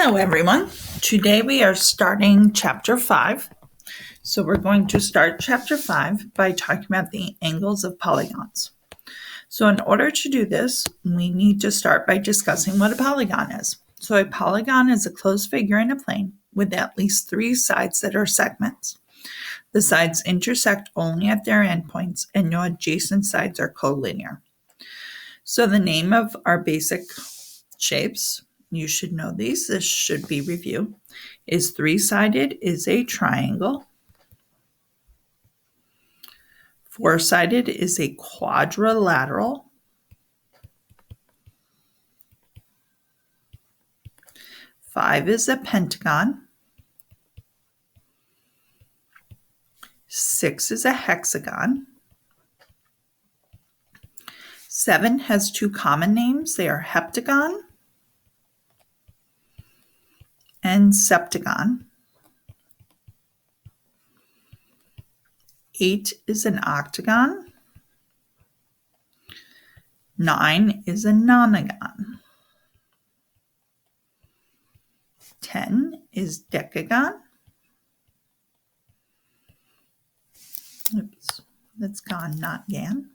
Hello, everyone. Today we are starting chapter 5. So we're going to start chapter 5 by talking about the angles of polygons. So in order to do this, we need to start by discussing what a polygon is. So a polygon is a closed figure in a plane with at least 3 sides that are segments. The sides intersect only at their endpoints and no adjacent sides are collinear. So the name of our basic shapes, you should know these, this should be review, is three-sided is a triangle. Four-sided is a quadrilateral. Five is a pentagon. 6 is a hexagon. 7 has 2 common names. They are heptagon and septagon. 8 is an octagon. 9 is a nonagon. 10 is decagon. Oops, that's gone, not gan.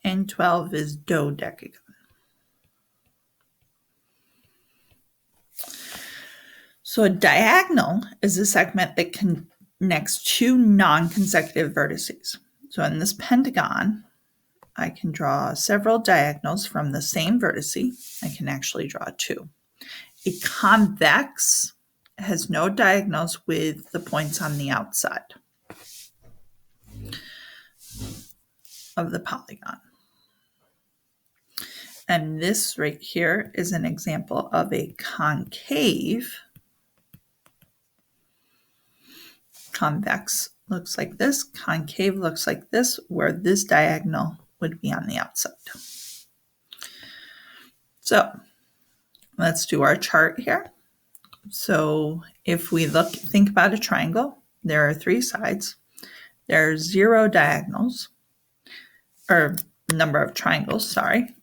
And 12 is dodecagon. So a diagonal is a segment that connects 2 non-consecutive vertices. So in this pentagon, I can draw several diagonals from the same vertice. I can actually draw 2. A convex has no diagonals with the points on the outside of the polygon. And this right here is an example of a concave. Convex looks like this, concave looks like this, where this diagonal would be on the outside. So let's do our chart here. So if we think about a triangle, there are 3 sides. There are 0 diagonals, or number of triangles,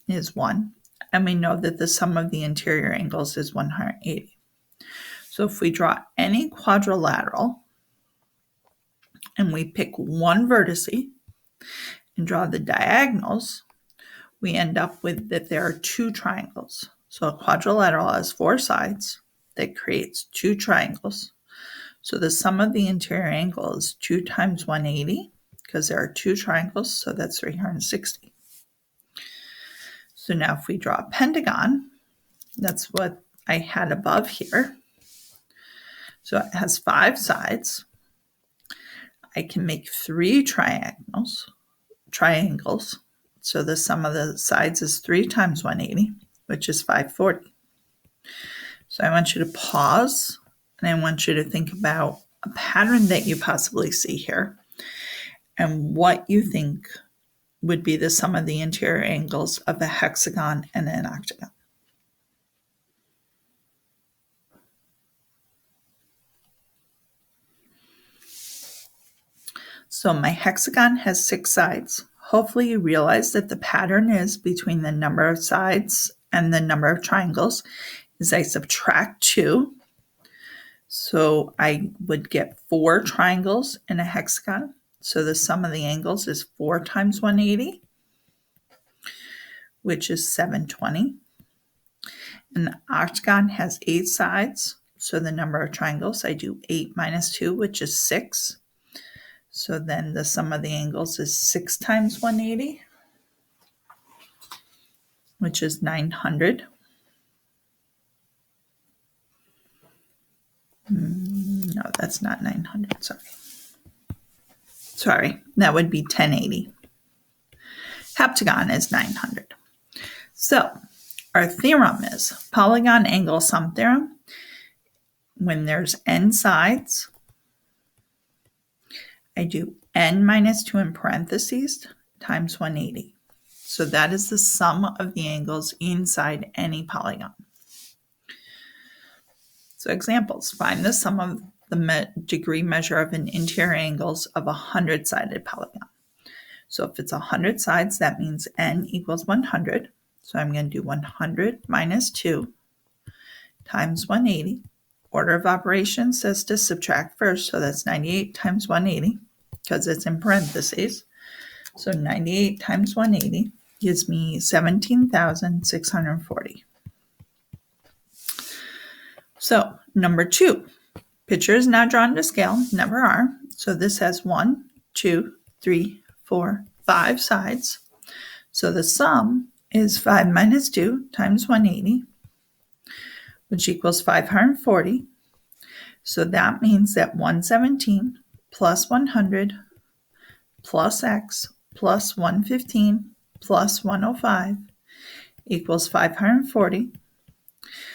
is 1. And we know that the sum of the interior angles is 180. So if we draw any quadrilateral, and we pick one vertex and draw the diagonals, we end up with that there are 2 triangles. So a quadrilateral has 4 sides that creates 2 triangles. So the sum of the interior angle is 2 times 180 because there are 2 triangles, so that's 360. So now if we draw a pentagon, that's what I had above here. So it has 5 sides. I can make 3 triangles. So the sum of the sides is 3 times 180, which is 540. So I want you to pause, and I want you to think about a pattern that you possibly see here and what you think would be the sum of the interior angles of a hexagon and an octagon. So my hexagon has 6 sides. Hopefully you realize that the pattern is between the number of sides and the number of triangles is I subtract 2. So I would get 4 triangles in a hexagon. So the sum of the angles is 4 times 180, which is 720. An octagon has 8 sides. So the number of triangles, I do 8 minus 2, which is 6. So then the sum of the angles is 6 times 180, which is 900. No, that's not 900, sorry, that would be 1080. Heptagon is 900. So our theorem is polygon angle sum theorem. When there's n sides, I do n minus 2 in parentheses times 180. So that is the sum of the angles inside any polygon. So examples, find the sum of the degree measure of an interior angles of a 100-sided polygon. So if it's 100 sides, that means n equals 100. So I'm going to do 100 minus 2 times 180. Order of operations says to subtract first, so that's 98 times 180 because it's in parentheses. So 98 times 180 gives me 17,640. So number 2, pictures not drawn to scale, never are. So this has 1, 2, 3, 4, 5 sides. So the sum is 5 minus 2 times 180, which equals 540. So that means that 117 plus 100 plus x plus 115 plus 105 equals 540.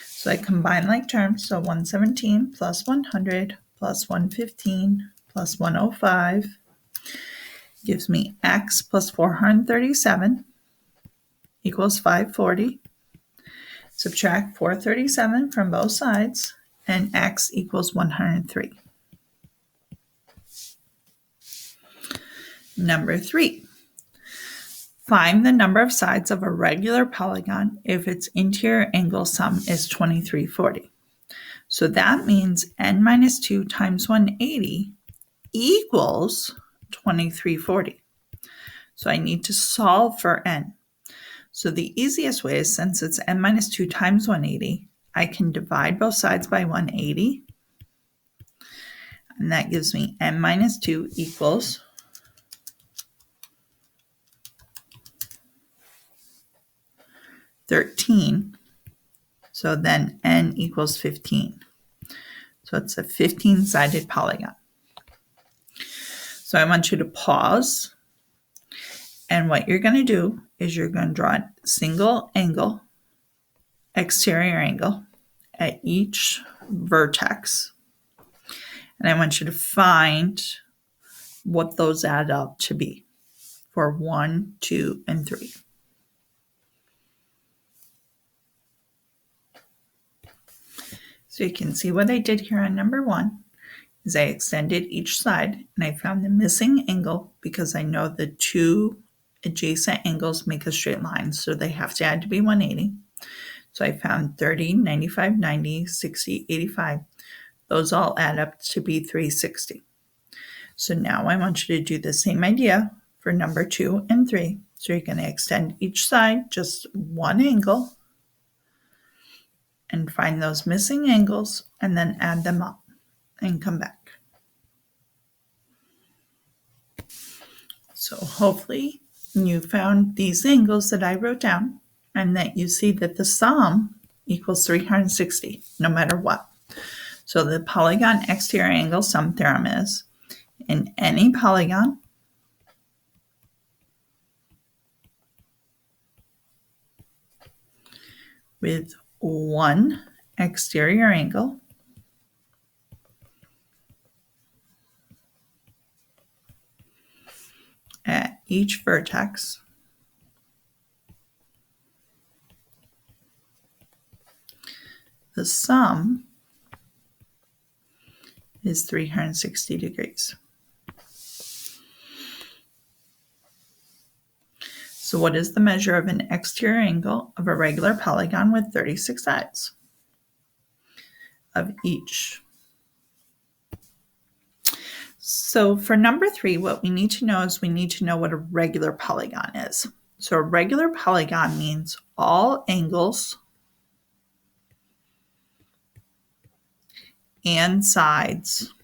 So I combine like terms. So 117 plus 100 plus 115 plus 105 gives me x plus 437 equals 540. Subtract 437 from both sides, and x equals 103. Number 3. Find the number of sides of a regular polygon if its interior angle sum is 2340. So that means n minus 2 times 180 equals 2340. So I need to solve for n. So the easiest way is, since it's n minus 2 times 180, I can divide both sides by 180. And that gives me n minus 2 equals 13. So then n equals 15. So it's a 15-sided polygon. So I want you to pause. And what you're going to do is you're going to draw a single angle, exterior angle, at each vertex. And I want you to find what those add up to be for 1, 2, and 3. So you can see what I did here on number 1 is I extended each side and I found the missing angle because I know the 2 adjacent angles make a straight line, so they have to add to be 180. So I found 30, 95, 90, 60, 85. Those all add up to be 360. So now I want you to do the same idea for number 2 and 3. So you're going to extend each side just one angle and find those missing angles and then add them up and come back. So hopefully you found these angles that I wrote down and that you see that the sum equals 360 no matter what. So the polygon exterior angle sum theorem is, in any polygon with one exterior angle at each vertex, the sum is 360 degrees. So what is the measure of an exterior angle of a regular polygon with 36 sides of each? So for number 3, what we need to know is we need to know what a regular polygon is. So a regular polygon means all angles and sides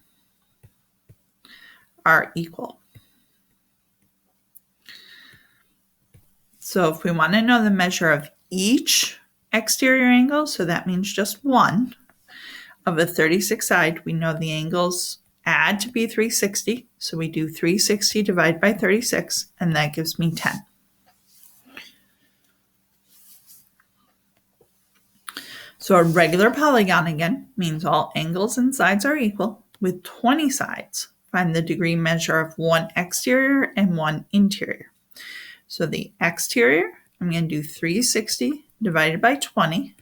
are equal. So if we want to know the measure of each exterior angle, so that means just one, of a 36 side, we know the angles add to be 360. So we do 360 divided by 36, and that gives me 10. So a regular polygon, again, means all angles and sides are equal. With 20 sides, find the degree measure of one exterior and one interior. So the exterior, I'm going to do 360 divided by 20.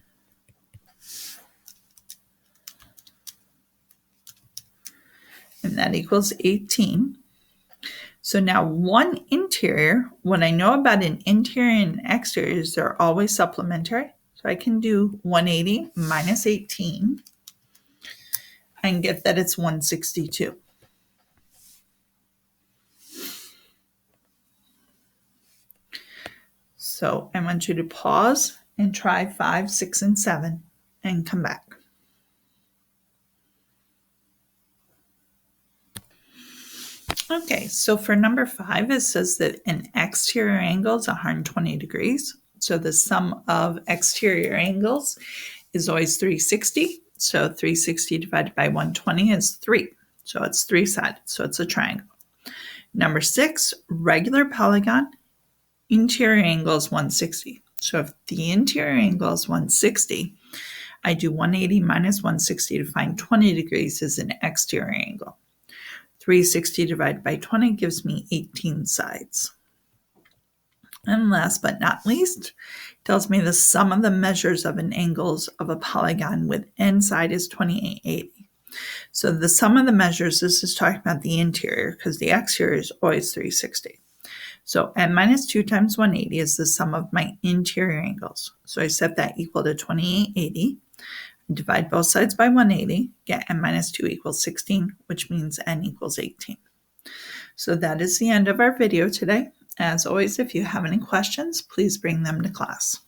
And that equals 18. So now one interior, what I know about an interior and an exterior is they're always supplementary. So I can do 180 minus 18 and get that it's 162. So I want you to pause and try 5, 6, and 7 and come back. Okay, so for number 5, it says that an exterior angle is 120 degrees. So the sum of exterior angles is always 360. So 360 divided by 120 is 3. So it's 3-sided. So it's a triangle. Number 6, regular polygon, interior angle is 160. So if the interior angle is 160, I do 180 minus 160 to find 20 degrees is an exterior angle. 360 divided by 20 gives me 18 sides. And last but not least, tells me the sum of the measures of an angles of a polygon with n side is 2880. So the sum of the measures, this is talking about the interior because the exterior is always 360. So n minus 2 times 180 is the sum of my interior angles. So I set that equal to 2880. Divide both sides by 180, get n minus 2 equals 16, which means n equals 18. So that is the end of our video today. As always, if you have any questions, please bring them to class.